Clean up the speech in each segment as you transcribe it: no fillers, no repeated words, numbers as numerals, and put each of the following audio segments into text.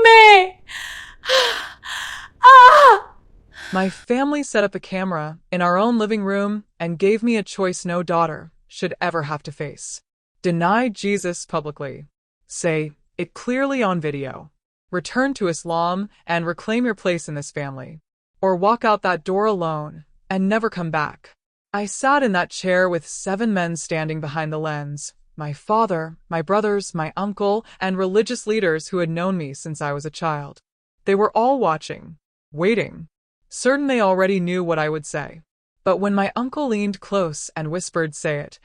me! Ah! My family set up a camera in our own living room and gave me a choice no daughter should ever have to face. Deny Jesus publicly. Say it clearly on video. Return to Islam and reclaim your place in this family. Or walk out that door alone and never come back. I sat in that chair with 7 men standing behind the lens. My father, my brothers, my uncle, and religious leaders who had known me since I was a child. They were all watching, waiting, certain they already knew what I would say. But when my uncle leaned close and whispered, "Say it,"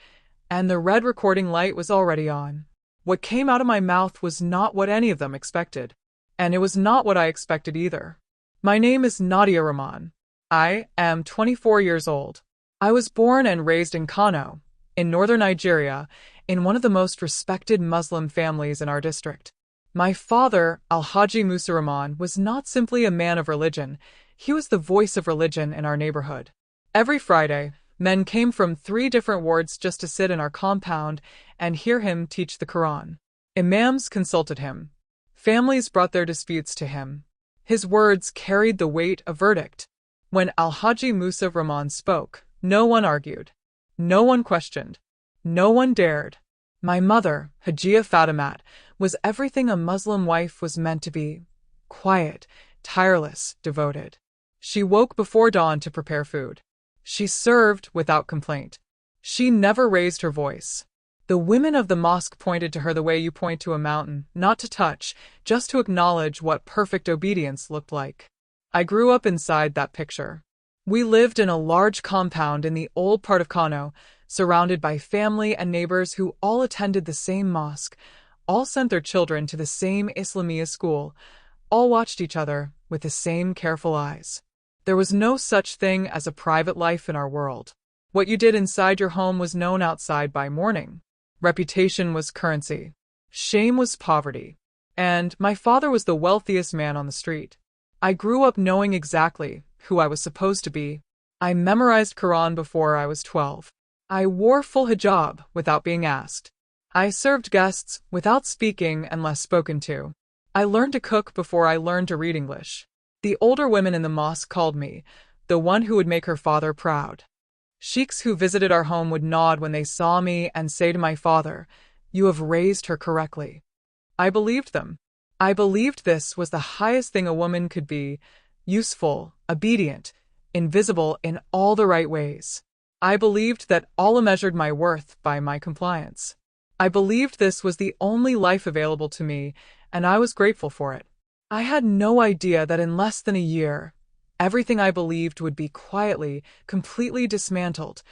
and the red recording light was already on, what came out of my mouth was not what any of them expected. And it was not what I expected either. My name is Nadia Rahman. I am 24 years old. I was born and raised in Kano, in northern Nigeria, in one of the most respected Muslim families in our district. My father, Alhaji Musa Rahman, was not simply a man of religion, he was the voice of religion in our neighborhood. Every Friday, men came from 3 different wards just to sit in our compound and hear him teach the Quran. Imams consulted him. Families brought their disputes to him. His words carried the weight of verdict. When Alhaji Musa Rahman spoke, no one argued. No one questioned. No one dared. My mother, Hajia Fatimat, was everything a Muslim wife was meant to be. Quiet, tireless, devoted. She woke before dawn to prepare food. She served without complaint. She never raised her voice. The women of the mosque pointed to her the way you point to a mountain, not to touch, just to acknowledge what perfect obedience looked like. I grew up inside that picture. We lived in a large compound in the old part of Kano, surrounded by family and neighbors who all attended the same mosque, all sent their children to the same Islamia school, all watched each other with the same careful eyes. There was no such thing as a private life in our world. What you did inside your home was known outside by morning. Reputation was currency. Shame was poverty. And my father was the wealthiest man on the street. I grew up knowing exactly who I was supposed to be. I memorized Quran before I was 12. I wore full hijab without being asked. I served guests without speaking unless spoken to. I learned to cook before I learned to read English. The older women in the mosque called me the one who would make her father proud. Sheikhs who visited our home would nod when they saw me and say to my father, "You have raised her correctly." I believed them. I believed this was the highest thing a woman could be, useful, obedient, invisible in all the right ways. I believed that Allah measured my worth by my compliance. I believed this was the only life available to me, and I was grateful for it. I had no idea that in less than a year, everything I believed would be quietly, completely dismantled,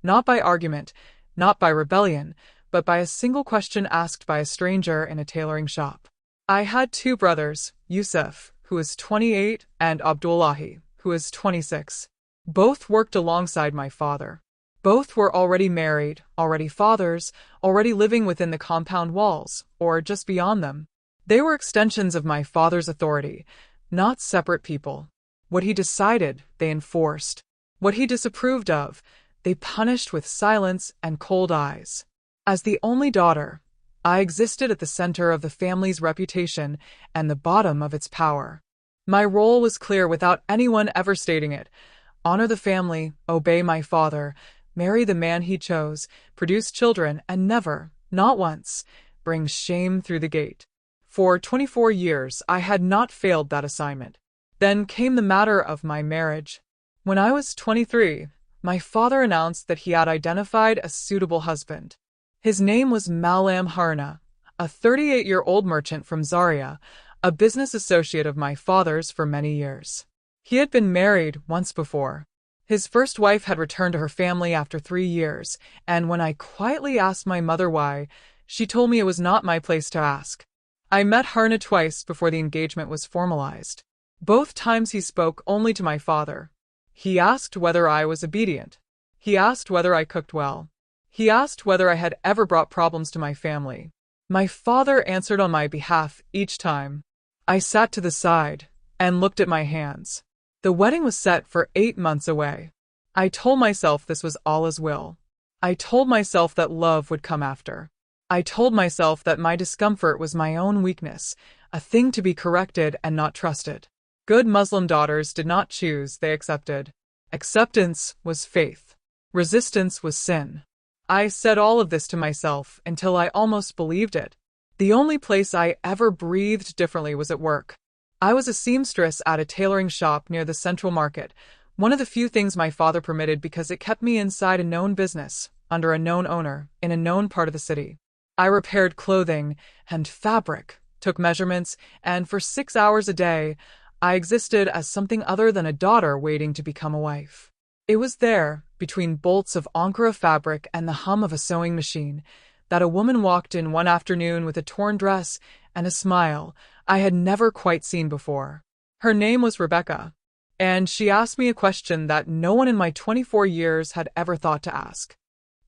not by argument, not by rebellion, but by a single question asked by a stranger in a tailoring shop. I had 2 brothers, Yusuf, who is 28, and Abdullahi, who is 26. Both worked alongside my father. Both were already married, already fathers, already living within the compound walls, or just beyond them. They were extensions of my father's authority, not separate people. What he decided, they enforced. What he disapproved of, they punished with silence and cold eyes. As the only daughter, I existed at the center of the family's reputation and the bottom of its power. My role was clear without anyone ever stating it. Honor the family, obey my father, marry the man he chose, produce children, and never, not once, bring shame through the gate. For 24 years, I had not failed that assignment. Then came the matter of my marriage. When I was 23, my father announced that he had identified a suitable husband. His name was Malam Harna, a 38-year-old merchant from Zaria, a business associate of my father's for many years. He had been married once before. His first wife had returned to her family after 3 years, and when I quietly asked my mother why, she told me it was not my place to ask. I met Harna twice before the engagement was formalized. Both times he spoke only to my father. He asked whether I was obedient. He asked whether I cooked well. He asked whether I had ever brought problems to my family. My father answered on my behalf each time. I sat to the side and looked at my hands. The wedding was set for 8 months away. I told myself this was Allah's will. I told myself that love would come after. I told myself that my discomfort was my own weakness, a thing to be corrected and not trusted. Good Muslim daughters did not choose, they accepted. Acceptance was faith. Resistance was sin. I said all of this to myself until I almost believed it. The only place I ever breathed differently was at work. I was a seamstress at a tailoring shop near the Central Market, one of the few things my father permitted because it kept me inside a known business, under a known owner, in a known part of the city. I repaired clothing and fabric, took measurements, and for 6 hours a day, I existed as something other than a daughter waiting to become a wife. It was there, between bolts of Ankara fabric and the hum of a sewing machine, that a woman walked in one afternoon with a torn dress and a smile I had never quite seen before. Her name was Rebecca, and she asked me a question that no one in my 24 years had ever thought to ask.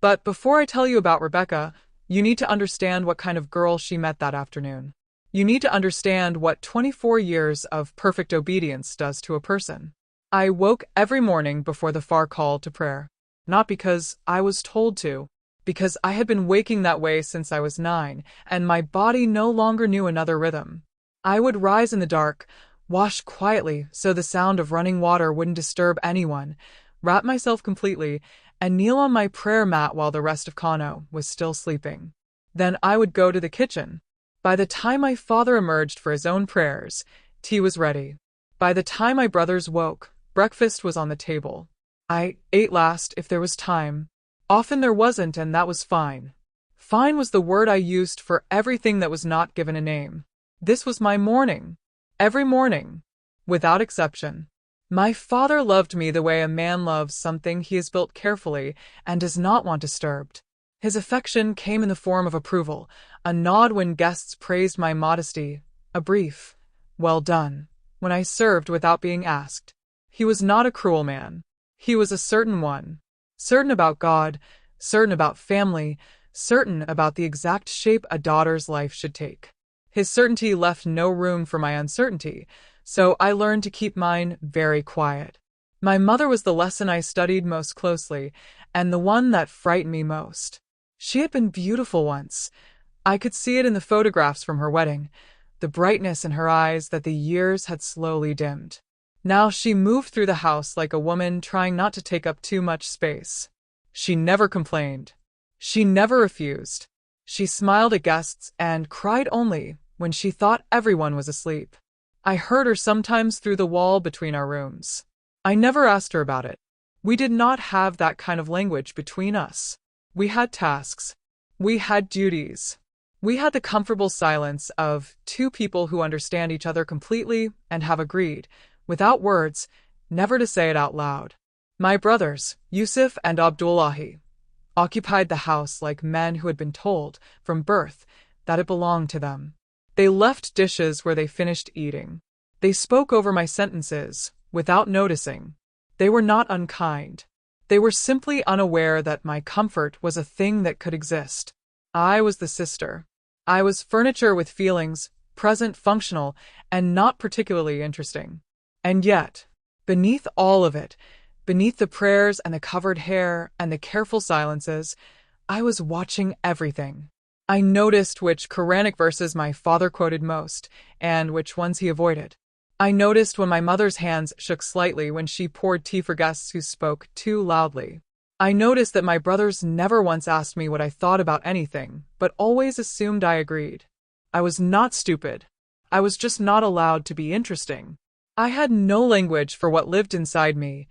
But before I tell you about Rebecca, you need to understand what kind of girl she met that afternoon. You need to understand what 24 years of perfect obedience does to a person. I woke every morning before the far call to prayer. Not because I was told to, because I had been waking that way since I was 9, and my body no longer knew another rhythm. I would rise in the dark, wash quietly so the sound of running water wouldn't disturb anyone, wrap myself completely, and kneel on my prayer mat while the rest of Kano was still sleeping. Then I would go to the kitchen. By the time my father emerged for his own prayers, tea was ready. By the time my brothers woke, breakfast was on the table. I ate last if there was time. Often there wasn't, and that was fine. Fine was the word I used for everything that was not given a name. This was my morning. Every morning. Without exception. My father loved me the way a man loves something he has built carefully and does not want disturbed. His affection came in the form of approval, a nod when guests praised my modesty, a brief, "Well done," when I served without being asked. He was not a cruel man. He was a certain one. Certain about God, certain about family, certain about the exact shape a daughter's life should take. His certainty left no room for my uncertainty, so I learned to keep mine very quiet. My mother was the lesson I studied most closely, and the one that frightened me most. She had been beautiful once. I could see it in the photographs from her wedding, the brightness in her eyes that the years had slowly dimmed. Now she moved through the house like a woman trying not to take up too much space. She never complained. She never refused. She smiled at guests and cried only when she thought everyone was asleep. I heard her sometimes through the wall between our rooms. I never asked her about it. We did not have that kind of language between us. We had tasks. We had duties. We had the comfortable silence of two people who understand each other completely and have agreed, without words, never to say it out loud. My brothers, Yusuf and Abdullahi, occupied the house like men who had been told, from birth, that it belonged to them. They left dishes where they finished eating. They spoke over my sentences, without noticing. They were not unkind. They were simply unaware that my comfort was a thing that could exist. I was the sister. I was furniture with feelings, present, functional, and not particularly interesting. And yet, beneath all of it, beneath the prayers and the covered hair and the careful silences, I was watching everything. I noticed which Quranic verses my father quoted most, and which ones he avoided. I noticed when my mother's hands shook slightly when she poured tea for guests who spoke too loudly. I noticed that my brothers never once asked me what I thought about anything, but always assumed I agreed. I was not stupid. I was just not allowed to be interesting. I had no language for what lived inside me,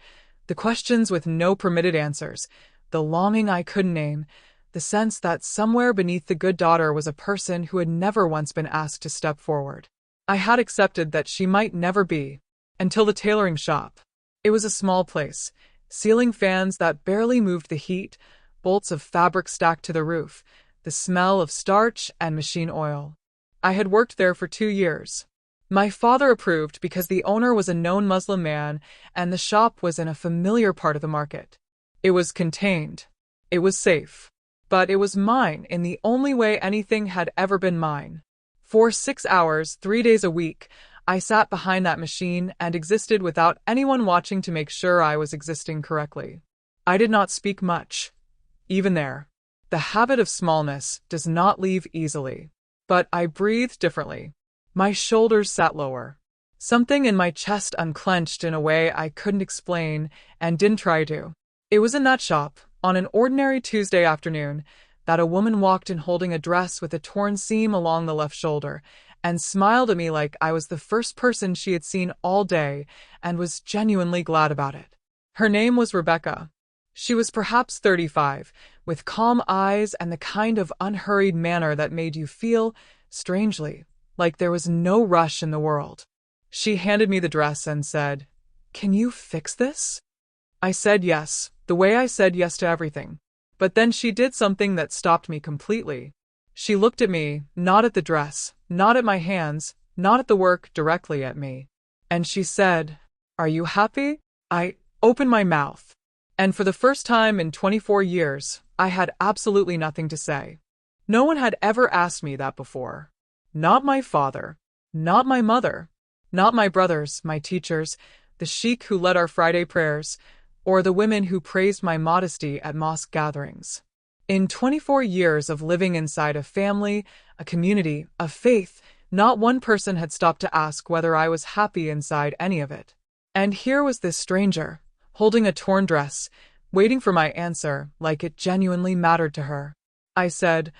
the questions with no permitted answers, the longing I couldn't name, the sense that somewhere beneath the good daughter was a person who had never once been asked to step forward. I had accepted that she might never be, until the tailoring shop. It was a small place, ceiling fans that barely moved the heat, bolts of fabric stacked to the roof, the smell of starch and machine oil. I had worked there for 2 years. My father approved because the owner was a known Muslim man and the shop was in a familiar part of the market. It was contained. It was safe. But it was mine in the only way anything had ever been mine. For 6 hours, 3 days a week, I sat behind that machine and existed without anyone watching to make sure I was existing correctly. I did not speak much. Even there. The habit of smallness does not leave easily. But I breathed differently. My shoulders sat lower. Something in my chest unclenched in a way I couldn't explain and didn't try to. It was in that shop, on an ordinary Tuesday afternoon, that a woman walked in holding a dress with a torn seam along the left shoulder and smiled at me like I was the first person she had seen all day and was genuinely glad about it. Her name was Rebecca. She was perhaps 35, with calm eyes and the kind of unhurried manner that made you feel, strangely, like there was no rush in the world. She handed me the dress and said, "Can you fix this?" I said yes, the way I said yes to everything. But then she did something that stopped me completely. She looked at me, not at the dress, not at my hands, not at the work, directly at me. And she said, "Are you happy?" I opened my mouth. And for the first time in 24 years, I had absolutely nothing to say. No one had ever asked me that before. Not my father. Not my mother. Not my brothers, my teachers, the sheik who led our Friday prayers, or the women who praised my modesty at mosque gatherings. In 24 years of living inside a family, a community, a faith, not one person had stopped to ask whether I was happy inside any of it. And here was this stranger, holding a torn dress, waiting for my answer like it genuinely mattered to her. I said,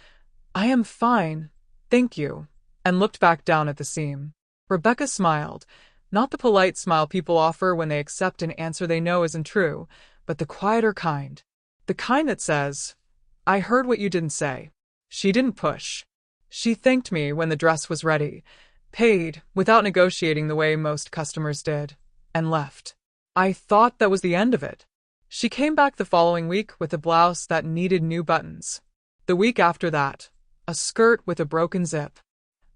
"I am fine, thank you," and looked back down at the seam. Rebecca smiled, not the polite smile people offer when they accept an answer they know isn't true, but the quieter kind. The kind that says, "I heard what you didn't say." She didn't push. She thanked me when the dress was ready, paid without negotiating the way most customers did, and left. I thought that was the end of it. She came back the following week with a blouse that needed new buttons. The week after that, a skirt with a broken zip.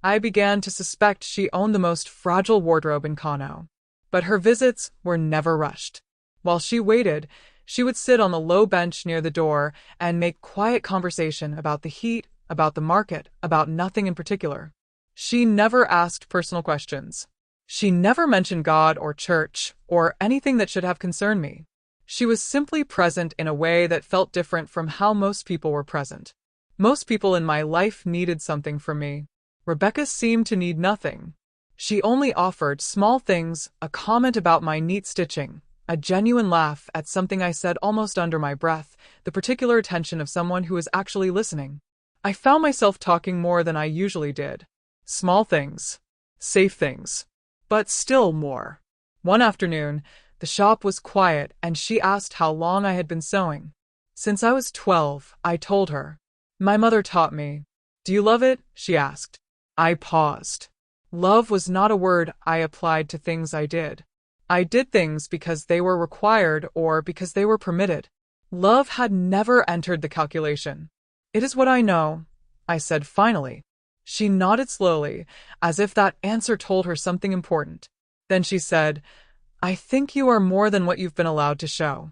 I began to suspect she owned the most fragile wardrobe in Kano. But her visits were never rushed. While she waited, she would sit on the low bench near the door and make quiet conversation about the heat, about the market, about nothing in particular. She never asked personal questions. She never mentioned God or church or anything that should have concerned me. She was simply present in a way that felt different from how most people were present. Most people in my life needed something from me. Rebecca seemed to need nothing. She only offered small things, a comment about my neat stitching, a genuine laugh at something I said almost under my breath, the particular attention of someone who was actually listening. I found myself talking more than I usually did. Small things. Safe things. But still more. One afternoon, the shop was quiet and she asked how long I had been sewing. Since I was 12, I told her. My mother taught me. "Do you love it?" she asked. I paused. Love was not a word I applied to things I did. I did things because they were required or because they were permitted. Love had never entered the calculation. "It is what I know," I said finally. She nodded slowly, as if that answer told her something important. Then she said, "I think you are more than what you've been allowed to show."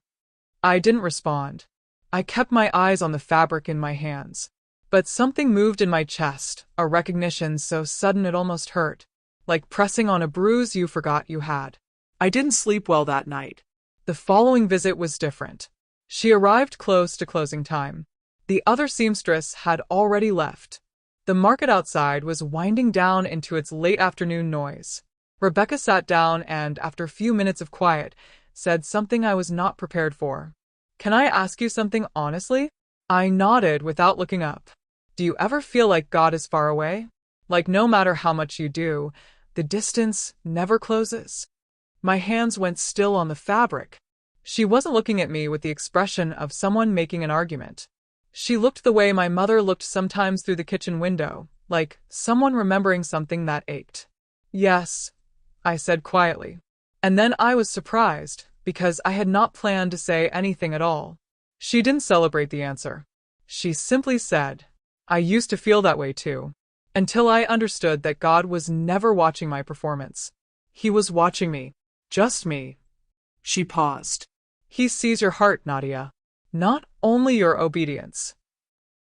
I didn't respond. I kept my eyes on the fabric in my hands. But something moved in my chest, a recognition so sudden it almost hurt, like pressing on a bruise you forgot you had. I didn't sleep well that night. The following visit was different. She arrived close to closing time. The other seamstress had already left. The market outside was winding down into its late afternoon noise. Rebecca sat down and, after a few minutes of quiet, said something I was not prepared for. "Can I ask you something honestly?" I nodded without looking up. "Do you ever feel like God is far away? Like no matter how much you do, the distance never closes?" My hands went still on the fabric. She wasn't looking at me with the expression of someone making an argument. She looked the way my mother looked sometimes through the kitchen window, like someone remembering something that ached. "Yes," I said quietly. And then I was surprised, because I had not planned to say anything at all. She didn't celebrate the answer. She simply said, "I used to feel that way too, until I understood that God was never watching my performance. He was watching me. Just me." She paused. "He sees your heart, Nadia. Not only your obedience."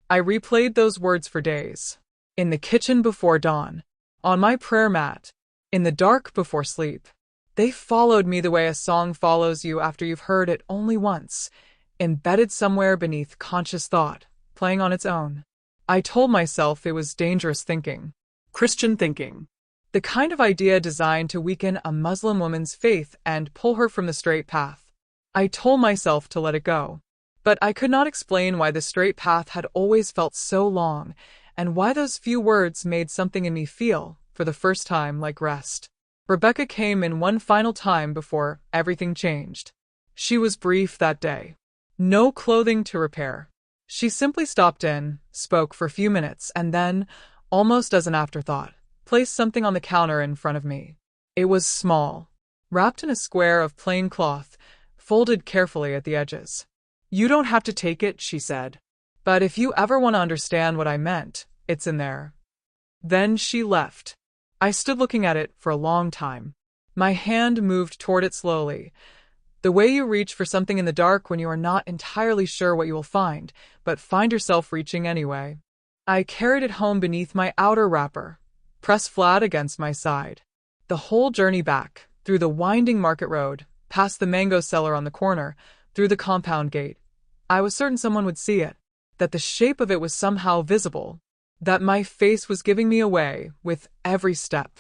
I replayed those words for days. In the kitchen before dawn. On my prayer mat. In the dark before sleep. They followed me the way a song follows you after you've heard it only once, embedded somewhere beneath conscious thought, playing on its own. I told myself it was dangerous thinking. Christian thinking. The kind of idea designed to weaken a Muslim woman's faith and pull her from the straight path. I told myself to let it go. But I could not explain why the straight path had always felt so long, and why those few words made something in me feel, for the first time, like rest. Rebecca came in one final time before everything changed. She was brief that day. No clothing to repair. She simply stopped in, spoke for a few minutes, and then, almost as an afterthought, placed something on the counter in front of me. It was small, wrapped in a square of plain cloth, folded carefully at the edges. "You don't have to take it," she said. "But if you ever want to understand what I meant, it's in there." Then she left. I stood looking at it for a long time. My hand moved toward it slowly. The way you reach for something in the dark when you are not entirely sure what you will find, but find yourself reaching anyway. I carried it home beneath my outer wrapper, pressed flat against my side. The whole journey back, through the winding market road, past the mango seller on the corner, through the compound gate, I was certain someone would see it, that the shape of it was somehow visible, that my face was giving me away with every step.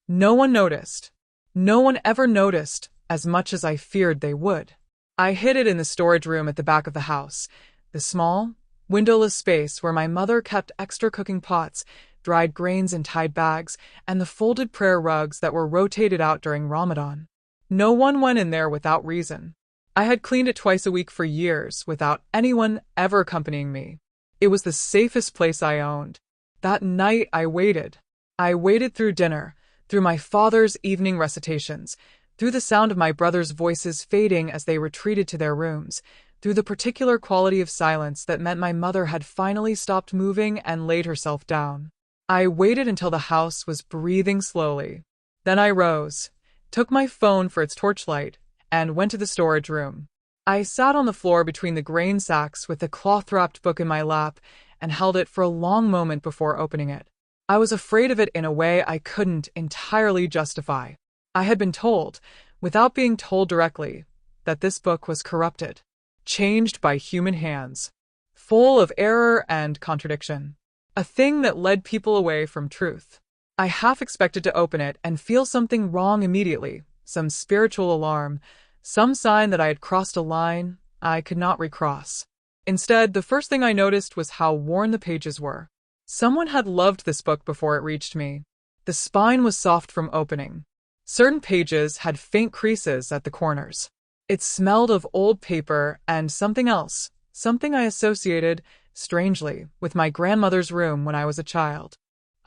No one noticed. No one ever noticed as much as I feared they would. I hid it in the storage room at the back of the house, the small, windowless space where my mother kept extra cooking pots, dried grains in tied bags, and the folded prayer rugs that were rotated out during Ramadan. No one went in there without reason. I had cleaned it twice a week for years without anyone ever accompanying me. It was the safest place I owned. That night I waited. I waited through dinner, through my father's evening recitations, through the sound of my brothers' voices fading as they retreated to their rooms, through the particular quality of silence that meant my mother had finally stopped moving and laid herself down. I waited until the house was breathing slowly. Then I rose, took my phone for its torchlight, and went to the storage room. I sat on the floor between the grain sacks with the cloth-wrapped book in my lap and held it for a long moment before opening it. I was afraid of it in a way I couldn't entirely justify. I had been told, without being told directly, that this book was corrupted, changed by human hands, full of error and contradiction, a thing that led people away from truth. I half expected to open it and feel something wrong immediately, some spiritual alarm, some sign that I had crossed a line I could not recross. Instead, the first thing I noticed was how worn the pages were. Someone had loved this book before it reached me. The spine was soft from opening. Certain pages had faint creases at the corners. It smelled of old paper and something else, something I associated, strangely, with my grandmother's room when I was a child.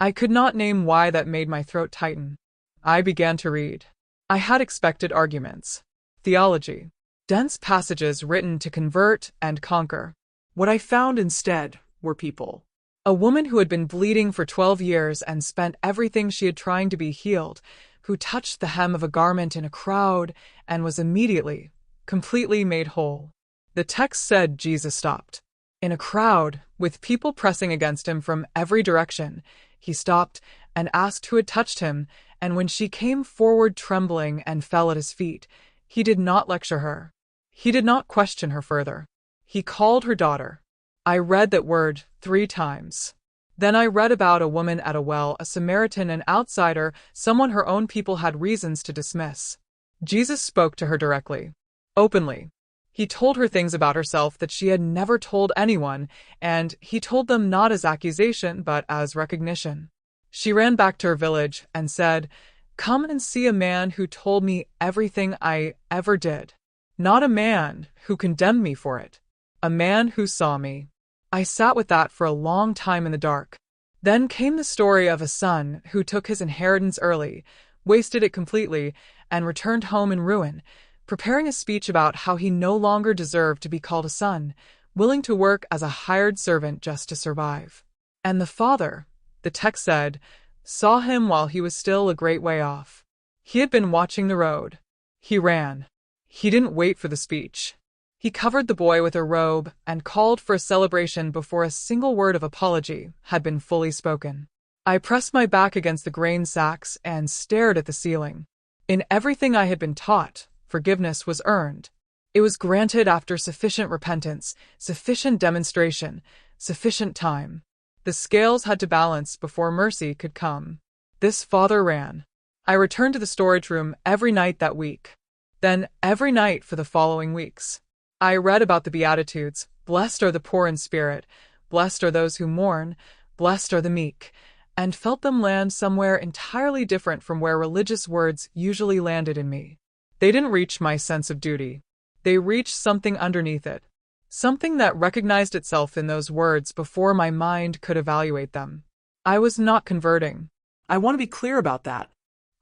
I could not name why that made my throat tighten. I began to read. I had expected arguments, theology, dense passages written to convert and conquer. What I found instead were people. A woman who had been bleeding for 12 years and spent everything she had trying to be healed, who touched the hem of a garment in a crowd and was immediately, completely made whole. The text said Jesus stopped. In a crowd, with people pressing against him from every direction, he stopped and asked who had touched him, and when she came forward trembling and fell at his feet, he did not lecture her. He did not question her further. He called her daughter. I read that word 3 times. Then I read about a woman at a well, a Samaritan, an outsider, someone her own people had reasons to dismiss. Jesus spoke to her directly, openly. He told her things about herself that she had never told anyone, and he told them not as accusation but as recognition. She ran back to her village and said, "Come and see a man who told me everything I ever did. Not a man who condemned me for it. A man who saw me." I sat with that for a long time in the dark. Then came the story of a son who took his inheritance early, wasted it completely, and returned home in ruin, preparing a speech about how he no longer deserved to be called a son, willing to work as a hired servant just to survive. And the father, the text said, saw him while he was still a great way off. He had been watching the road. He ran. He didn't wait for the speech. He covered the boy with a robe and called for a celebration before a single word of apology had been fully spoken. I pressed my back against the grain sacks and stared at the ceiling. In everything I had been taught, forgiveness was earned. It was granted after sufficient repentance, sufficient demonstration, sufficient time. The scales had to balance before mercy could come. This father ran. I returned to the storage room every night that week. Then every night for the following weeks. I read about the Beatitudes. Blessed are the poor in spirit. Blessed are those who mourn. Blessed are the meek. And felt them land somewhere entirely different from where religious words usually landed in me. They didn't reach my sense of duty. They reached something underneath it. Something that recognized itself in those words before my mind could evaluate them. I was not converting. I want to be clear about that.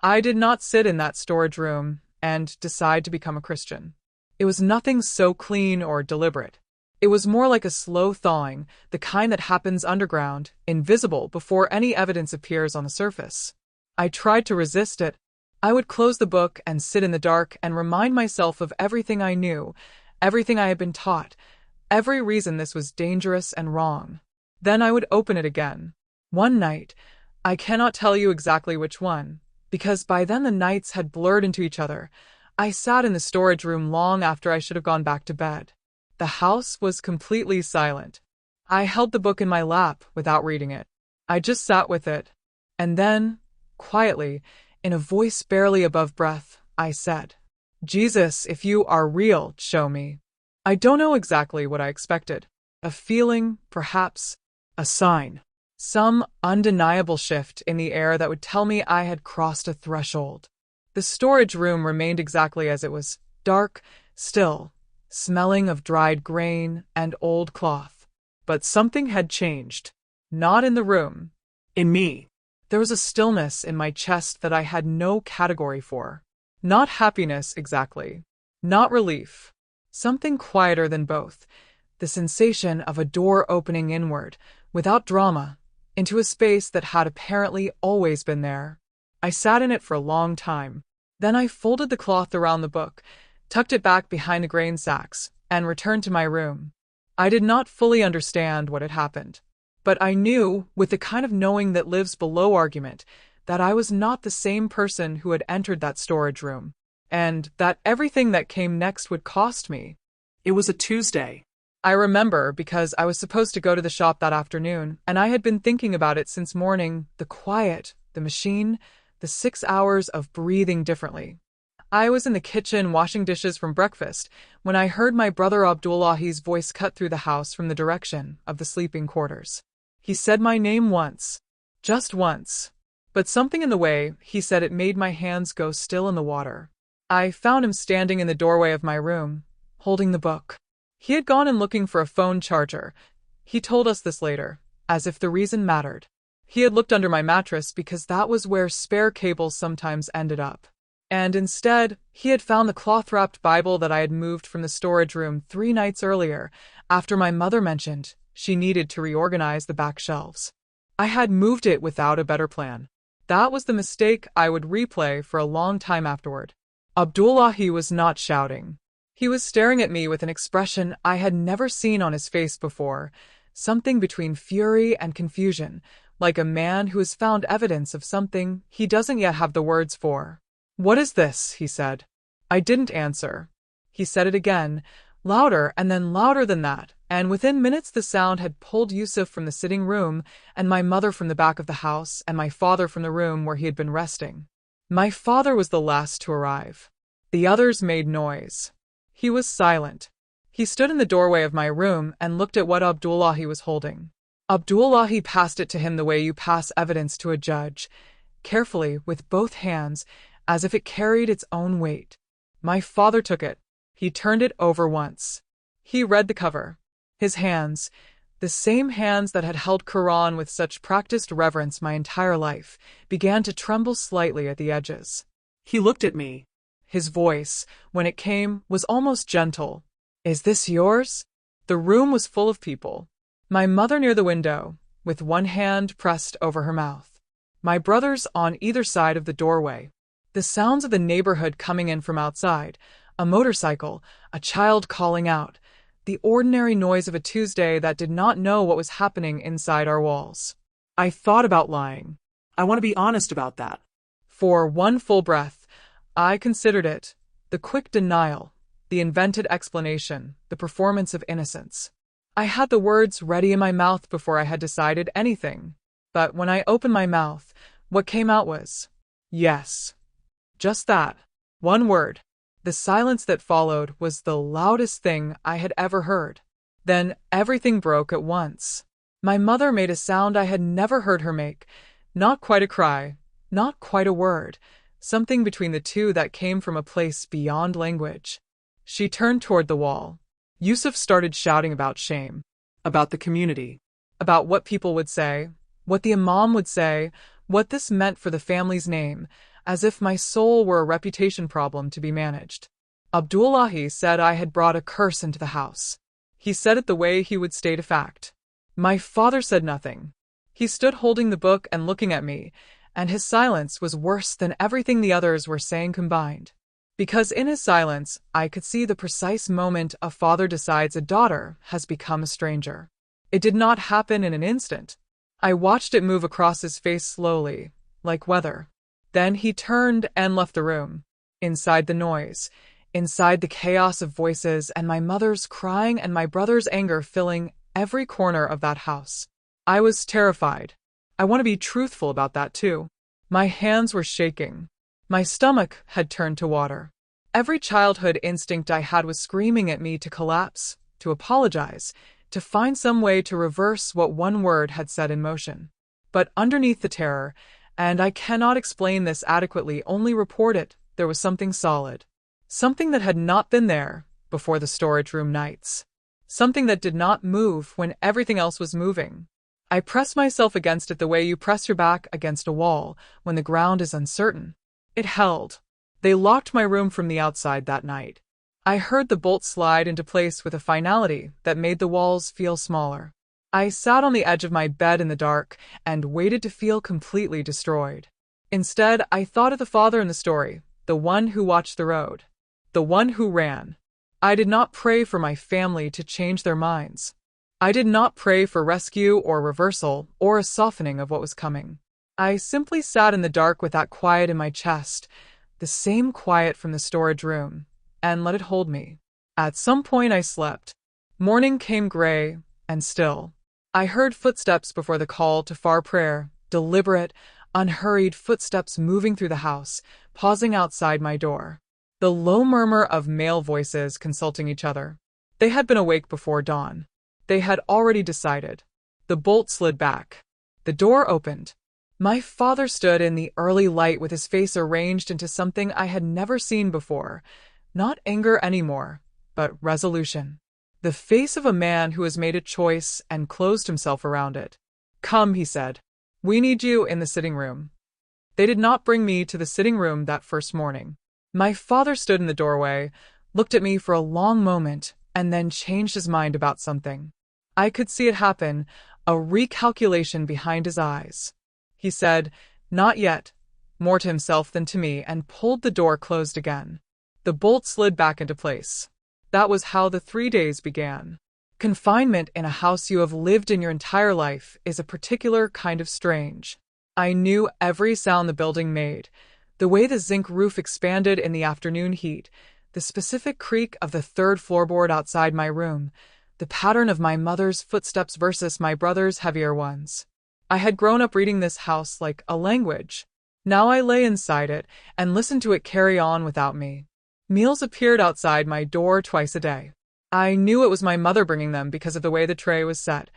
I did not sit in that storage room and decide to become a Christian. It was nothing so clean or deliberate. It was more like a slow thawing, the kind that happens underground, invisible before any evidence appears on the surface. I tried to resist it. I would close the book and sit in the dark and remind myself of everything I knew, everything I had been taught, every reason this was dangerous and wrong. Then I would open it again. One night, I cannot tell you exactly which one, because by then the nights had blurred into each other. I sat in the storage room long after I should have gone back to bed. The house was completely silent. I held the book in my lap without reading it. I just sat with it. And then, quietly, in a voice barely above breath, I said, "Jesus, if you are real, show me." I don't know exactly what I expected. A feeling, perhaps, a sign. Some undeniable shift in the air that would tell me I had crossed a threshold. The storage room remained exactly as it was, dark, still, smelling of dried grain and old cloth. But something had changed. Not in the room. In me. There was a stillness in my chest that I had no category for. Not happiness exactly. Not relief. Something quieter than both. The sensation of a door opening inward, without drama, into a space that had apparently always been there. I sat in it for a long time. Then I folded the cloth around the book, tucked it back behind the grain sacks, and returned to my room. I did not fully understand what had happened, but I knew, with the kind of knowing that lives below argument, that I was not the same person who had entered that storage room, and that everything that came next would cost me. It was a Tuesday. I remember because I was supposed to go to the shop that afternoon, and I had been thinking about it since morning, the quiet, the machine, the 6 hours of breathing differently. I was in the kitchen washing dishes from breakfast when I heard my brother Abdullahi's voice cut through the house from the direction of the sleeping quarters. He said my name once. Just once. But something in the way he said it made my hands go still in the water. I found him standing in the doorway of my room, holding the book. He had gone in looking for a phone charger. He told us this later, as if the reason mattered. He had looked under my mattress because that was where spare cables sometimes ended up. And instead, he had found the cloth-wrapped Bible that I had moved from the storage room 3 nights earlier, after my mother mentioned she needed to reorganize the back shelves. I had moved it without a better plan. That was the mistake I would replay for a long time afterward. Abdullahi was not shouting. He was staring at me with an expression I had never seen on his face before, something between fury and confusion, like a man who has found evidence of something he doesn't yet have the words for. "What is this?" he said. I didn't answer. He said it again, louder and then louder than that, and within minutes the sound had pulled Yusuf from the sitting room, and my mother from the back of the house, and my father from the room where he had been resting. My father was the last to arrive. The others made noise. He was silent. He stood in the doorway of my room and looked at what Abdullahi was holding. Abdullahi passed it to him the way you pass evidence to a judge, carefully, with both hands, as if it carried its own weight. My father took it. He turned it over once. He read the cover. His hands, the same hands that had held Quran with such practiced reverence my entire life, began to tremble slightly at the edges. He looked at me. His voice, when it came, was almost gentle. "Is this yours?" The room was full of people. My mother near the window, with one hand pressed over her mouth. My brothers on either side of the doorway. The sounds of the neighborhood coming in from outside, a motorcycle, a child calling out, the ordinary noise of a Tuesday that did not know what was happening inside our walls. I thought about lying. I want to be honest about that. For one full breath, I considered it, the quick denial, the invented explanation, the performance of innocence. I had the words ready in my mouth before I had decided anything. But when I opened my mouth, what came out was, yes. Just that. One word. The silence that followed was the loudest thing I had ever heard. Then everything broke at once. My mother made a sound I had never heard her make. Not quite a cry, not quite a word, something between the two that came from a place beyond language. She turned toward the wall. Yusuf started shouting about shame, About the community. about what people would say, what the imam would say, what this meant for the family's name, as if my soul were a reputation problem to be managed. Abdullahi said I had brought a curse into the house. He said it the way he would state a fact. My father said nothing. He stood holding the book and looking at me, and his silence was worse than everything the others were saying combined. Because in his silence, I could see the precise moment a father decides a daughter has become a stranger. It did not happen in an instant. I watched it move across his face slowly, like weather. Then he turned and left the room. Inside the noise, inside the chaos of voices and my mother's crying and my brother's anger filling every corner of that house. I was terrified. I want to be truthful about that too. My hands were shaking. My stomach had turned to water. Every childhood instinct I had was screaming at me to collapse, to apologize, to find some way to reverse what one word had set in motion. But underneath the terror, and I cannot explain this adequately, only report it, there was something solid. Something that had not been there before the storage room nights. Something that did not move when everything else was moving. I pressed myself against it the way you press your back against a wall when the ground is uncertain. It held. They locked my room from the outside that night. I heard the bolt slide into place with a finality that made the walls feel smaller. I sat on the edge of my bed in the dark and waited to feel completely destroyed. Instead, I thought of the father in the story, the one who watched the road, the one who ran. I did not pray for my family to change their minds. I did not pray for rescue or reversal or a softening of what was coming. I simply sat in the dark with that quiet in my chest, the same quiet from the storage room, and let it hold me. At some point I slept. Morning came gray and still. I heard footsteps before the call to far prayer, deliberate, unhurried footsteps moving through the house, pausing outside my door. The low murmur of male voices consulting each other. They had been awake before dawn. They had already decided. The bolt slid back. The door opened. My father stood in the early light with his face arranged into something I had never seen before. Not anger anymore, but resolution. The face of a man who has made a choice and closed himself around it. Come, he said. We need you in the sitting room. They did not bring me to the sitting room that first morning. My father stood in the doorway, looked at me for a long moment, and then changed his mind about something. I could see it happen, a recalculation behind his eyes. He said, "Not yet," more to himself than to me, and pulled the door closed again. The bolt slid back into place. That was how the 3 days began. Confinement in a house you have lived in your entire life is a particular kind of strange. I knew every sound the building made, the way the zinc roof expanded in the afternoon heat, the specific creak of the third floorboard outside my room, the pattern of my mother's footsteps versus my brother's heavier ones. I had grown up reading this house like a language. Now I lay inside it and listened to it carry on without me. Meals appeared outside my door twice a day. I knew it was my mother bringing them because of the way the tray was set.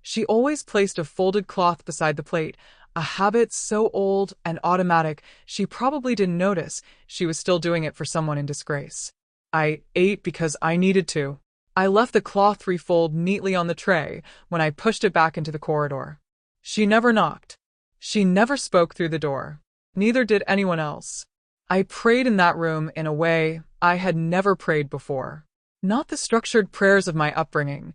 She always placed a folded cloth beside the plate, a habit so old and automatic she probably didn't notice she was still doing it for someone in disgrace. I ate because I needed to. I left the cloth refold neatly on the tray when I pushed it back into the corridor. She never knocked. She never spoke through the door. Neither did anyone else. I prayed in that room in a way I had never prayed before. Not the structured prayers of my upbringing,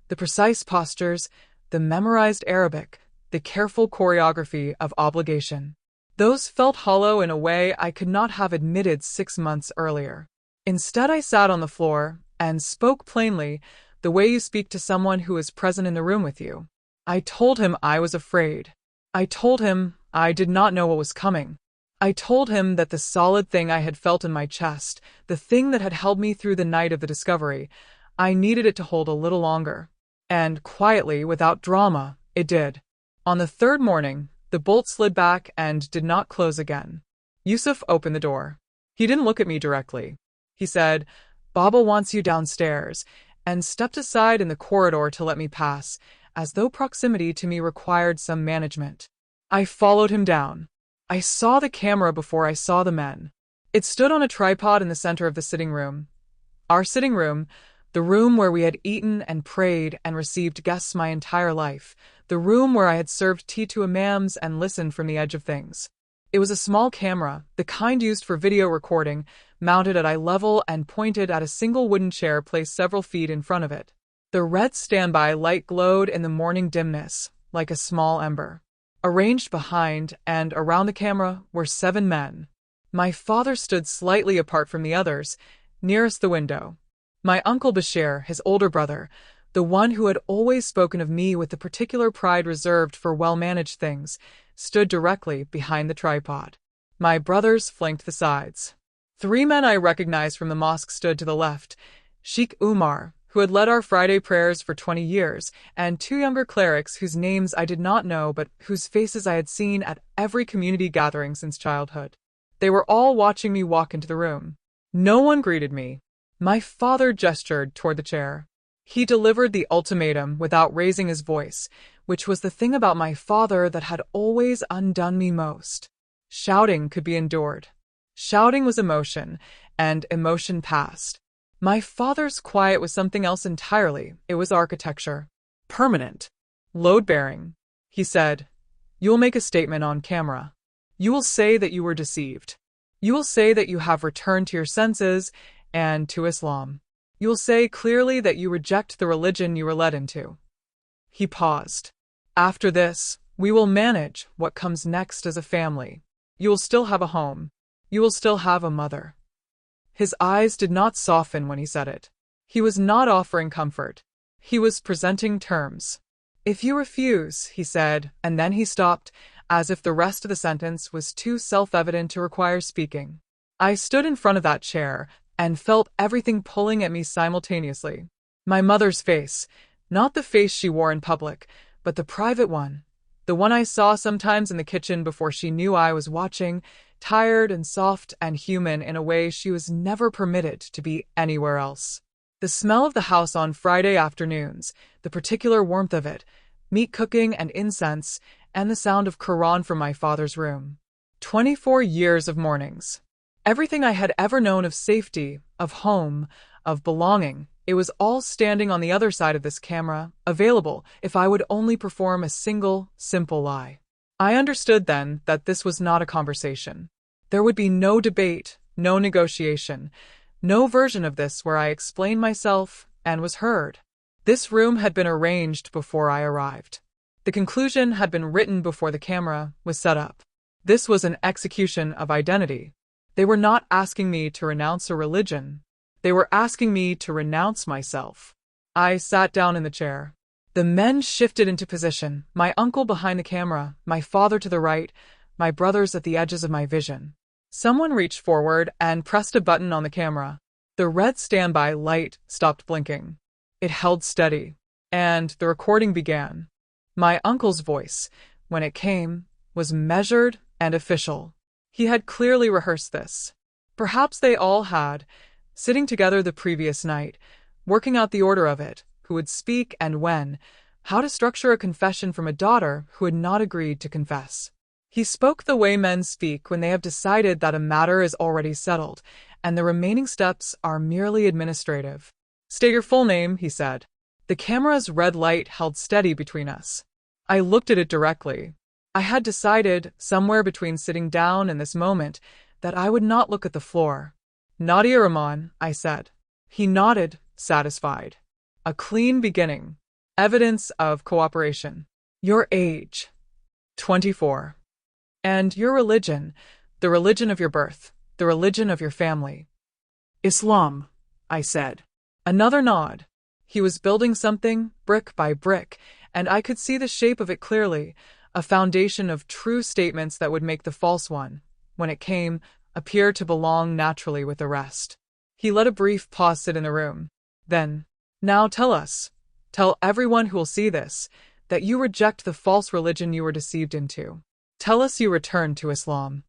the precise postures, the memorized Arabic, the careful choreography of obligation. Those felt hollow in a way I could not have admitted 6 months earlier. Instead, I sat on the floor and spoke plainly, the way you speak to someone who is present in the room with you. I told him I was afraid. I told him I did not know what was coming. I told him that the solid thing I had felt in my chest, the thing that had held me through the night of the discovery, I needed it to hold a little longer. And quietly, without drama, it did. On the third morning, the bolt slid back and did not close again. Yusuf opened the door. He didn't look at me directly. He said, "Baba wants you downstairs," and stepped aside in the corridor to let me pass, as though proximity to me required some management. I followed him down. I saw the camera before I saw the men. It stood on a tripod in the center of the sitting room. Our sitting room, the room where we had eaten and prayed and received guests my entire life, the room where I had served tea to imams and listened from the edge of things. It was a small camera, the kind used for video recording, mounted at eye level and pointed at a single wooden chair placed several feet in front of it. The red standby light glowed in the morning dimness, like a small ember. Arranged behind and around the camera were 7 men. My father stood slightly apart from the others, nearest the window. My uncle Bashir, his older brother, the one who had always spoken of me with the particular pride reserved for well-managed things, stood directly behind the tripod. My brothers flanked the sides. 3 men I recognized from the mosque stood to the left: Sheikh Umar, who had led our Friday prayers for 20 years, and 2 younger clerics whose names I did not know but whose faces I had seen at every community gathering since childhood. They were all watching me walk into the room. No one greeted me. My father gestured toward the chair. He delivered the ultimatum without raising his voice, which was the thing about my father that had always undone me most. Shouting could be endured. Shouting was emotion, and emotion passed. My father's quiet was something else entirely. It was architecture. Permanent. Load-bearing. He said, "You will make a statement on camera. You will say that you were deceived. You will say that you have returned to your senses and to Islam. You will say clearly that you reject the religion you were led into." He paused. "After this, we will manage what comes next as a family. You will still have a home. You will still have a mother." His eyes did not soften when he said it. He was not offering comfort. He was presenting terms. "If you refuse," he said, and then he stopped, as if the rest of the sentence was too self-evident to require speaking. I stood in front of that chair and felt everything pulling at me simultaneously. My mother's face, not the face she wore in public, but the private one, the one I saw sometimes in the kitchen before she knew I was watching, tired and soft and human in a way she was never permitted to be anywhere else. The smell of the house on Friday afternoons, the particular warmth of it, meat cooking and incense, and the sound of Quran from my father's room. 24 years of mornings. Everything I had ever known of safety, of home, of belonging, it was all standing on the other side of this camera, available if I would only perform a single, simple lie. I understood then that this was not a conversation. There would be no debate, no negotiation, no version of this where I explained myself and was heard. This room had been arranged before I arrived. The conclusion had been written before the camera was set up. This was an execution of identity. They were not asking me to renounce a religion. They were asking me to renounce myself. I sat down in the chair. The men shifted into position, my uncle behind the camera, my father to the right, my brothers at the edges of my vision. Someone reached forward and pressed a button on the camera. The red standby light stopped blinking. It held steady, and the recording began. My uncle's voice, when it came, was measured and official. He had clearly rehearsed this. Perhaps they all had, sitting together the previous night, working out the order of it, who would speak and when, how to structure a confession from a daughter who had not agreed to confess. He spoke the way men speak when they have decided that a matter is already settled, and the remaining steps are merely administrative. "State your full name," he said. The camera's red light held steady between us. I looked at it directly. I had decided, somewhere between sitting down and this moment, that I would not look at the floor. "Nadia Rahman," I said. He nodded, satisfied. A clean beginning. Evidence of cooperation. "Your age." 24. "And your religion, the religion of your birth, the religion of your family." "Islam," I said. Another nod. He was building something, brick by brick, and I could see the shape of it clearly, a foundation of true statements that would make the false one, when it came, appear to belong naturally with the rest. He let a brief pause sit in the room. Then, "Now tell Tell everyone who will see this that you reject the false religion you were deceived into. Tell us you return to Islam."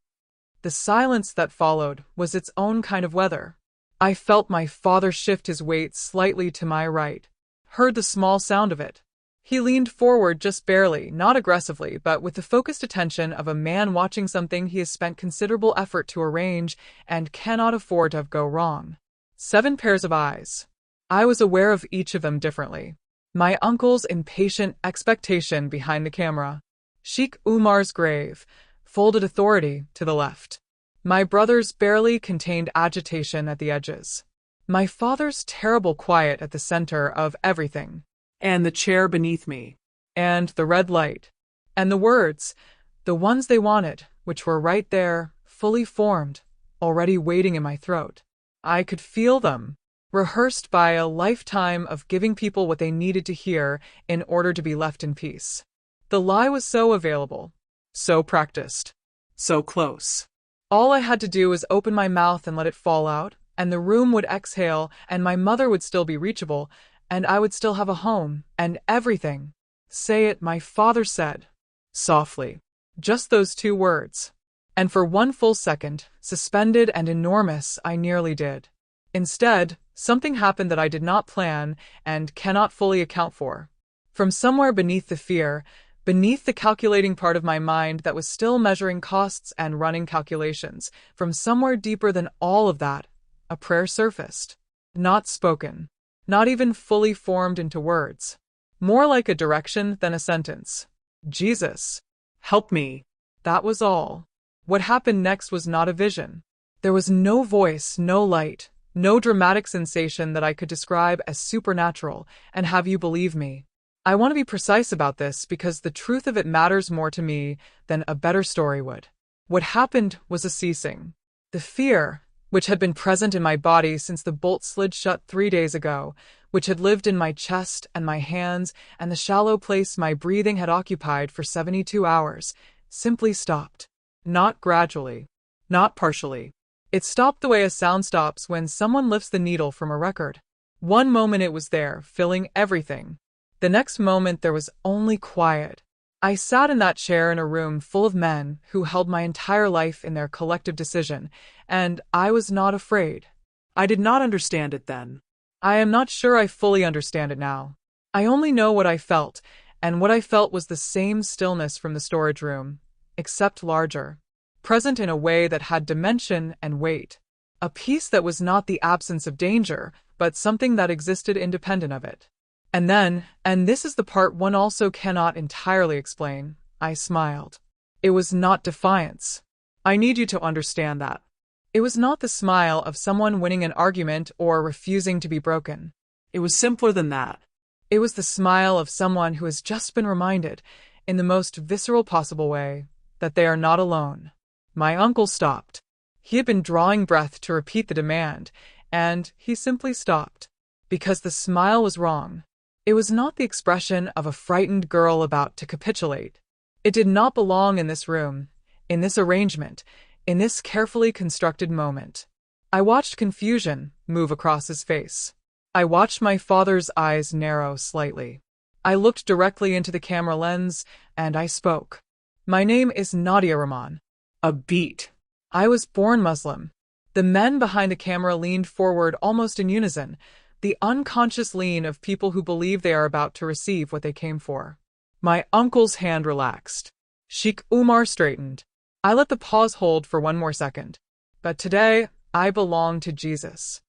The silence that followed was its own kind of weather. I felt my father shift his weight slightly to my right, heard the small sound of it. He leaned forward just barely, not aggressively, but with the focused attention of a man watching something he has spent considerable effort to arrange and cannot afford to go wrong. 7 pairs of eyes. I was aware of each of them differently. My uncle's impatient expectation behind the camera. Sheikh Umar's grave, folded authority to the left. My brother's barely contained agitation at the edges. My father's terrible quiet at the center of everything. And the chair beneath me. And the red light. And the words, the ones they wanted, which were right there, fully formed, already waiting in my throat. I could feel them, rehearsed by a lifetime of giving people what they needed to hear in order to be left in peace. The lie was so available, so practiced, so close. All I had to do was open my mouth and let it fall out, and the room would exhale, and my mother would still be reachable, and I would still have a home, and everything. "Say it," my father said, softly. Just those 2 words. And for 1 full second, suspended and enormous, I nearly did. Instead, something happened that I did not plan and cannot fully account for. From somewhere beneath the fear, beneath the calculating part of my mind that was still measuring costs and running calculations, from somewhere deeper than all of that, a prayer surfaced. Not spoken. Not even fully formed into words. More like a direction than a sentence. "Jesus, help me." That was all. What happened next was not a vision. There was no voice, no light, no dramatic sensation that I could describe as supernatural and have you believe me. I want to be precise about this because the truth of it matters more to me than a better story would. What happened was a ceasing. The fear, which had been present in my body since the bolt slid shut 3 days ago, which had lived in my chest and my hands and the shallow place my breathing had occupied for 72 hours, simply stopped. Not gradually. Not partially. It stopped the way a sound stops when someone lifts the needle from a record. One moment it was there, filling everything. The next moment there was only quiet. I sat in that chair in a room full of men who held my entire life in their collective decision, and I was not afraid. I did not understand it then. I am not sure I fully understand it now. I only know what I felt, and what I felt was the same stillness from the storage room, except larger, present in a way that had dimension and weight. A peace that was not the absence of danger, but something that existed independent of it. And then, and this is the part one also cannot entirely explain, I smiled. It was not defiance. I need you to understand that. It was not the smile of someone winning an argument or refusing to be broken. It was simpler than that. It was the smile of someone who has just been reminded, in the most visceral possible way, that they are not alone. My uncle stopped. He had been drawing breath to repeat the demand, and he simply stopped. Because the smile was wrong. It was not the expression of a frightened girl about to capitulate. It did not belong in this room, in this arrangement, in this carefully constructed moment. I watched confusion move across his face. I watched my father's eyes narrow slightly. I looked directly into the camera lens, and I spoke. My name is Nadia Rahman. A beat. I was born Muslim. The men behind the camera leaned forward almost in unison, the unconscious lean of people who believe they are about to receive what they came for. My uncle's hand relaxed. Sheikh Umar straightened. I let the pause hold for one more second. But today, I belong to Jesus.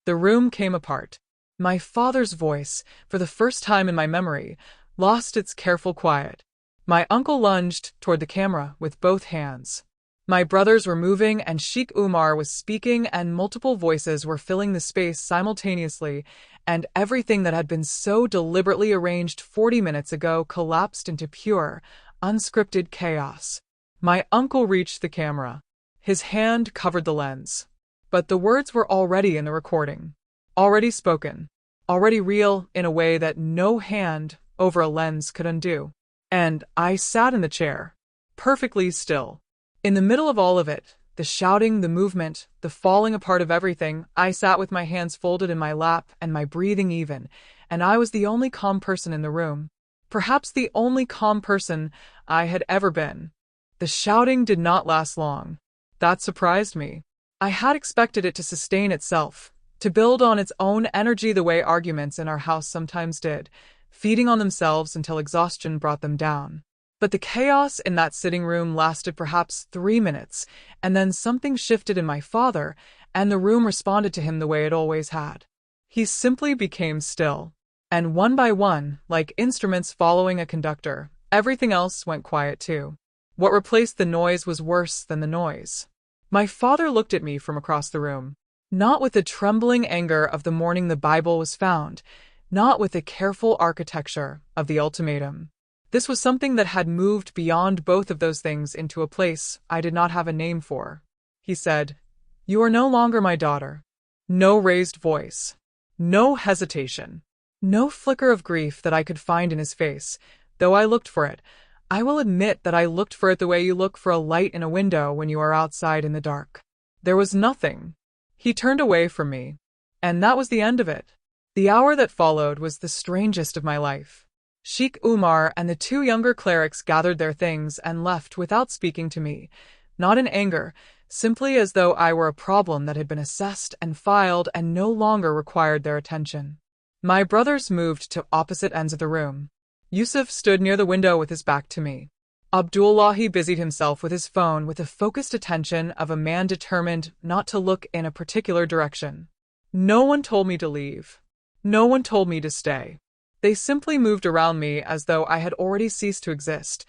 The room came apart. My father's voice, for the first time in my memory, lost its careful quiet. My uncle lunged toward the camera with both hands. My brothers were moving and Sheikh Umar was speaking and multiple voices were filling the space simultaneously, and everything that had been so deliberately arranged 40 minutes ago collapsed into pure, unscripted chaos. My uncle reached the camera. His hand covered the lens. But the words were already in the recording. Already spoken. Already real in a way that no hand over a lens could undo. And I sat in the chair, perfectly still. In the middle of all of it, the shouting, the movement, the falling apart of everything, I sat with my hands folded in my lap and my breathing even, and I was the only calm person in the room. Perhaps the only calm person I had ever been. The shouting did not last long. That surprised me. I had expected it to sustain itself, to build on its own energy the way arguments in our house sometimes did, feeding on themselves until exhaustion brought them down. But the chaos in that sitting room lasted perhaps 3 minutes, and then something shifted in my father, and the room responded to him the way it always had. He simply became still. And one by one, like instruments following a conductor, everything else went quiet too. What replaced the noise was worse than the noise. My father looked at me from across the room, not with the trembling anger of the morning the Bible was found, not with the careful architecture of the ultimatum. This was something that had moved beyond both of those things into a place I did not have a name for. He said, "You are no longer my daughter." No raised voice. No hesitation. No flicker of grief that I could find in his face, though I looked for it. I will admit that I looked for it the way you look for a light in a window when you are outside in the dark. There was nothing. He turned away from me, and that was the end of it. The hour that followed was the strangest of my life. Sheikh Umar and the 2 younger clerics gathered their things and left without speaking to me, not in anger, simply as though I were a problem that had been assessed and filed and no longer required their attention. My brothers moved to opposite ends of the room. Yusuf stood near the window with his back to me. Abdullahi busied himself with his phone with the focused attention of a man determined not to look in a particular direction. No one told me to leave. No one told me to stay. They simply moved around me as though I had already ceased to exist,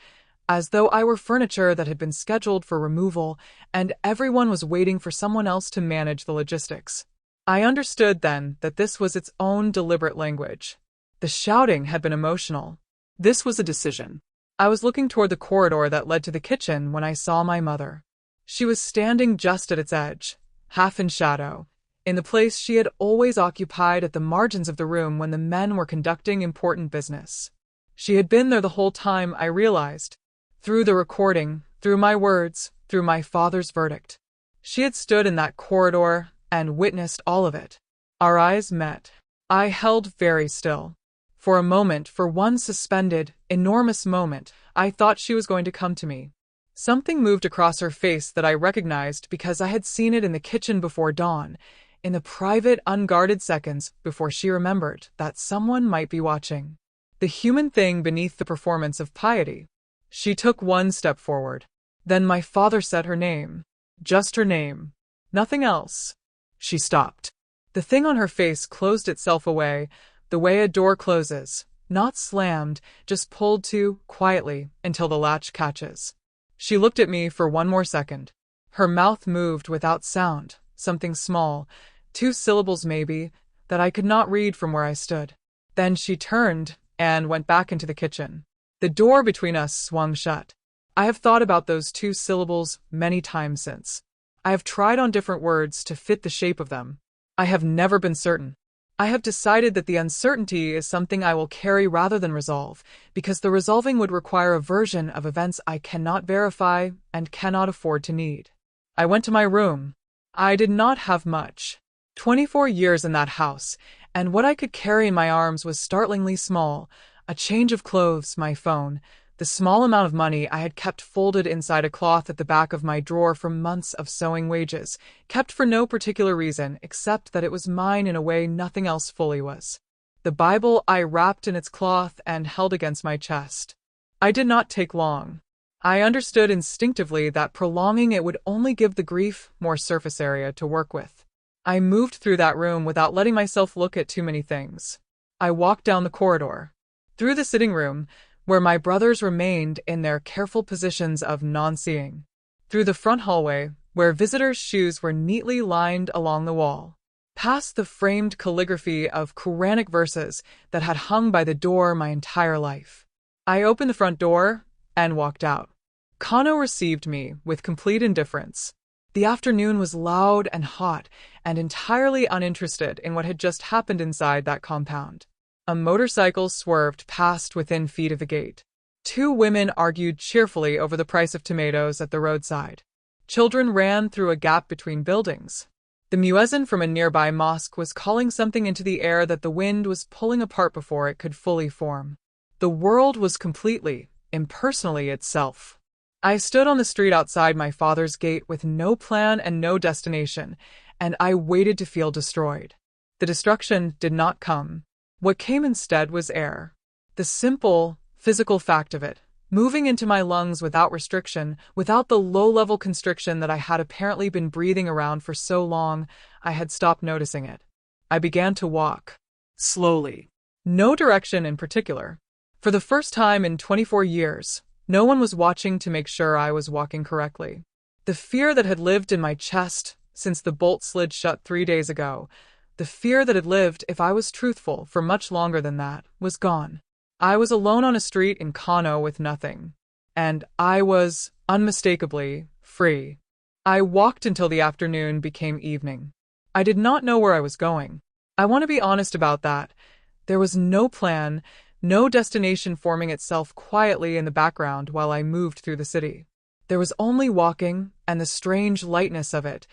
as though I were furniture that had been scheduled for removal, and everyone was waiting for someone else to manage the logistics. I understood then that this was its own deliberate language. The shouting had been emotional. This was a decision. I was looking toward the corridor that led to the kitchen when I saw my mother. She was standing just at its edge, half in shadow, in the place she had always occupied at the margins of the room when the men were conducting important business. She had been there the whole time, I realized. Through the recording, through my words, through my father's verdict. She had stood in that corridor and witnessed all of it. Our eyes met. I held very still. For a moment, for one suspended, enormous moment, I thought she was going to come to me. Something moved across her face that I recognized because I had seen it in the kitchen before dawn, in the private, unguarded seconds before she remembered that someone might be watching. The human thing beneath the performance of piety. She took one step forward. Then my father said her name. Just her name. Nothing else. She stopped. The thing on her face closed itself away, the way a door closes, not slammed, just pulled to, quietly, until the latch catches. She looked at me for one more second. Her mouth moved without sound, something small, 2 syllables maybe, that I could not read from where I stood. Then she turned and went back into the kitchen. The door between us swung shut. I have thought about those 2 syllables many times since. I have tried on different words to fit the shape of them. I have never been certain. I have decided that the uncertainty is something I will carry rather than resolve, because the resolving would require a version of events I cannot verify and cannot afford to need. I went to my room. I did not have much. 24 years in that house, and what I could carry in my arms was startlingly small. A change of clothes, my phone, the small amount of money I had kept folded inside a cloth at the back of my drawer from months of sewing wages, kept for no particular reason except that it was mine in a way nothing else fully was. The Bible I wrapped in its cloth and held against my chest. I did not take long. I understood instinctively that prolonging it would only give the grief more surface area to work with. I moved through that room without letting myself look at too many things. I walked down the corridor, through the sitting room, where my brothers remained in their careful positions of non-seeing, through the front hallway, where visitors' shoes were neatly lined along the wall, past the framed calligraphy of Quranic verses that had hung by the door my entire life. I opened the front door and walked out. Kano received me with complete indifference. The afternoon was loud and hot, and entirely uninterested in what had just happened inside that compound. A motorcycle swerved past within feet of the gate. 2 women argued cheerfully over the price of tomatoes at the roadside. Children ran through a gap between buildings. The muezzin from a nearby mosque was calling something into the air that the wind was pulling apart before it could fully form. The world was completely, impersonally itself. I stood on the street outside my father's gate with no plan and no destination, and I waited to feel destroyed. The destruction did not come. What came instead was air. The simple, physical fact of it, moving into my lungs without restriction, without the low-level constriction that I had apparently been breathing around for so long, I had stopped noticing it. I began to walk. Slowly. No direction in particular. For the first time in 24 years, no one was watching to make sure I was walking correctly. The fear that had lived in my chest since the bolt slid shut 3 days ago, the fear that had lived, if I was truthful, for much longer than that, was gone. I was alone on a street in Kano with nothing. And I was, unmistakably, free. I walked until the afternoon became evening. I did not know where I was going. I want to be honest about that. There was no plan, no destination forming itself quietly in the background while I moved through the city. There was only walking, and the strange lightness of it,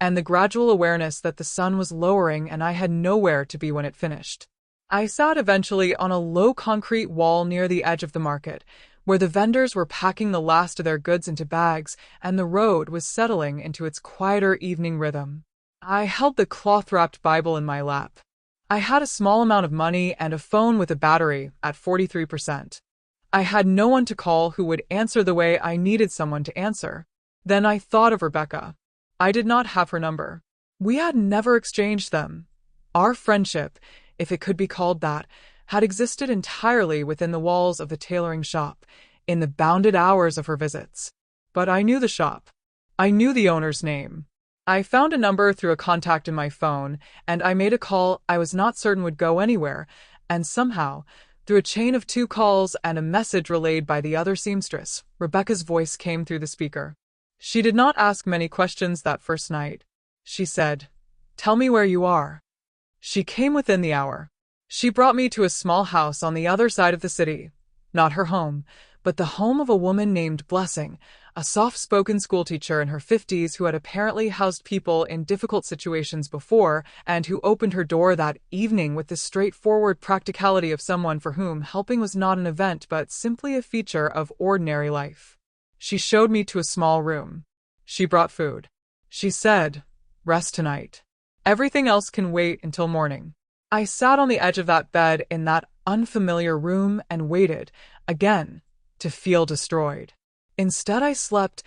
and the gradual awareness that the sun was lowering and I had nowhere to be when it finished. I sat eventually on a low concrete wall near the edge of the market, where the vendors were packing the last of their goods into bags and the road was settling into its quieter evening rhythm. I held the cloth-wrapped Bible in my lap. I had a small amount of money and a phone with a battery at 43%. I had no one to call who would answer the way I needed someone to answer. Then I thought of Rebecca. I did not have her number. We had never exchanged them. Our friendship, if it could be called that, had existed entirely within the walls of the tailoring shop, in the bounded hours of her visits. But I knew the shop. I knew the owner's name. I found a number through a contact in my phone, and I made a call I was not certain would go anywhere, and somehow, through a chain of 2 calls and a message relayed by the other seamstress, Rebecca's voice came through the speaker. She did not ask many questions that first night. She said, "Tell me where you are." She came within the hour. She brought me to a small house on the other side of the city. Not her home, but the home of a woman named Blessing, a soft-spoken schoolteacher in her 50s who had apparently housed people in difficult situations before and who opened her door that evening with the straightforward practicality of someone for whom helping was not an event but simply a feature of ordinary life. She showed me to a small room. She brought food. She said, "Rest tonight. Everything else can wait until morning." I sat on the edge of that bed in that unfamiliar room and waited, again, to feel destroyed. Instead, I slept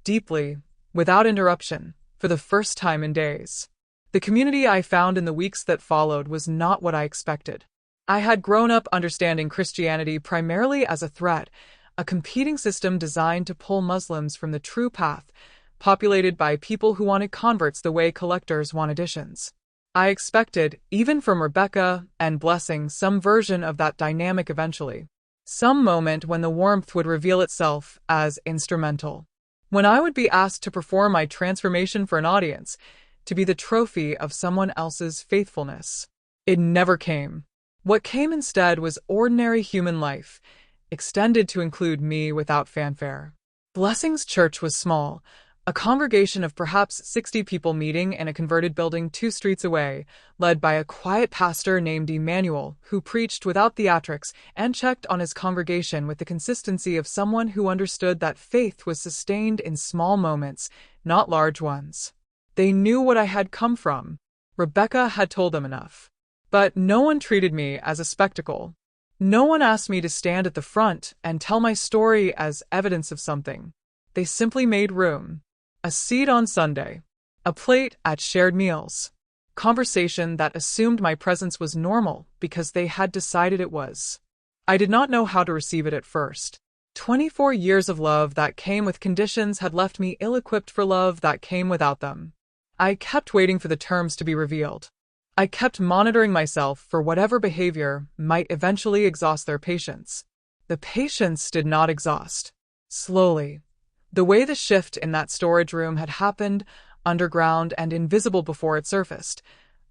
deeply, without interruption, for the first time in days. The community I found in the weeks that followed was not what I expected. I had grown up understanding Christianity primarily as a threat, a competing system designed to pull Muslims from the true path, populated by people who wanted converts the way collectors want editions. I expected, even from Rebecca and Blessing, some version of that dynamic eventually. Some moment when the warmth would reveal itself as instrumental. When I would be asked to perform my transformation for an audience, to be the trophy of someone else's faithfulness. It never came. What came instead was ordinary human life, extended to include me without fanfare. Blessing's church was small, a congregation of perhaps 60 people meeting in a converted building 2 streets away, led by a quiet pastor named Emmanuel, who preached without theatrics and checked on his congregation with the consistency of someone who understood that faith was sustained in small moments, not large ones. They knew what I had come from. Rebecca had told them enough. But no one treated me as a spectacle. No one asked me to stand at the front and tell my story as evidence of something. They simply made room. A seat on Sunday. A plate at shared meals. Conversation that assumed my presence was normal because they had decided it was. I did not know how to receive it at first. 24 years of love that came with conditions had left me ill-equipped for love that came without them. I kept waiting for the terms to be revealed. I kept monitoring myself for whatever behavior might eventually exhaust their patience. The patience did not exhaust. Slowly. The way the shift in that storage room had happened, underground and invisible before it surfaced,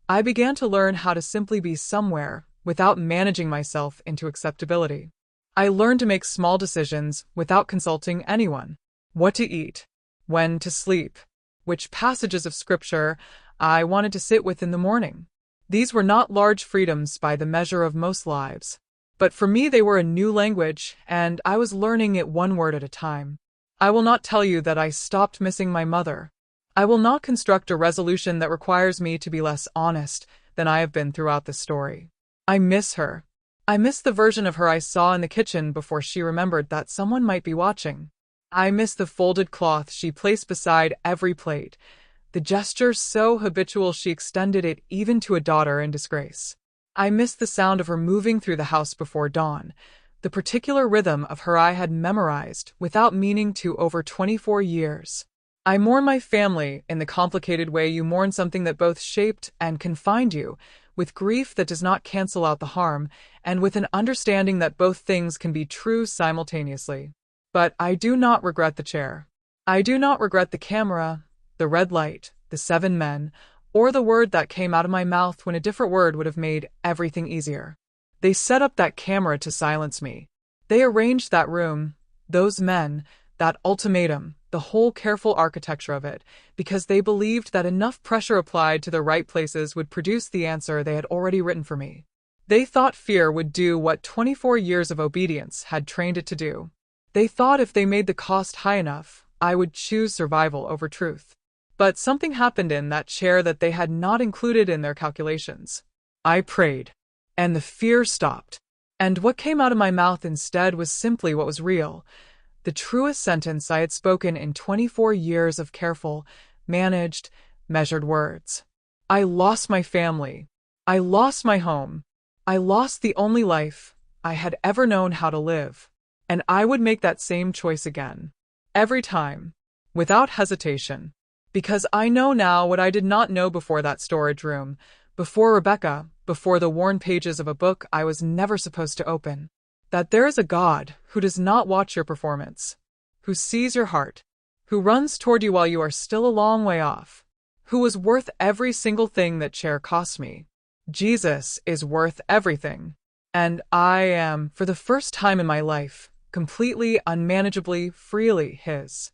I began to learn how to simply be somewhere without managing myself into acceptability. I learned to make small decisions without consulting anyone. What to eat, when to sleep, which passages of scripture I wanted to sit with in the morning. These were not large freedoms by the measure of most lives, but for me they were a new language, and I was learning it one word at a time. I will not tell you that I stopped missing my mother. I will not construct a resolution that requires me to be less honest than I have been throughout this story. I miss her. I miss the version of her I saw in the kitchen before she remembered that someone might be watching. I miss the folded cloth she placed beside every plate, the gesture so habitual she extended it even to a daughter in disgrace. I miss the sound of her moving through the house before dawn, the particular rhythm of her I had memorized without meaning to over 24 years. I mourn my family in the complicated way you mourn something that both shaped and confined you, with grief that does not cancel out the harm, and with an understanding that both things can be true simultaneously. But I do not regret the chair. I do not regret the camera, the red light, the 7 men, or the word that came out of my mouth when a different word would have made everything easier. They set up that camera to silence me. They arranged that room, those men, that ultimatum, the whole careful architecture of it, because they believed that enough pressure applied to the right places would produce the answer they had already written for me. They thought fear would do what 24 years of obedience had trained it to do. They thought if they made the cost high enough, I would choose survival over truth. But something happened in that chair that they had not included in their calculations. I prayed, and the fear stopped. And what came out of my mouth instead was simply what was real, the truest sentence I had spoken in 24 years of careful, managed, measured words. I lost my family. I lost my home. I lost the only life I had ever known how to live. And I would make that same choice again. Every time. Without hesitation. Because I know now what I did not know before that storage room, before Rebecca, before the worn pages of a book I was never supposed to open. That there is a God who does not watch your performance, who sees your heart, who runs toward you while you are still a long way off, who was worth every single thing that chair cost me. Jesus is worth everything. And I am, for the first time in my life, completely, unmanageably, freely His.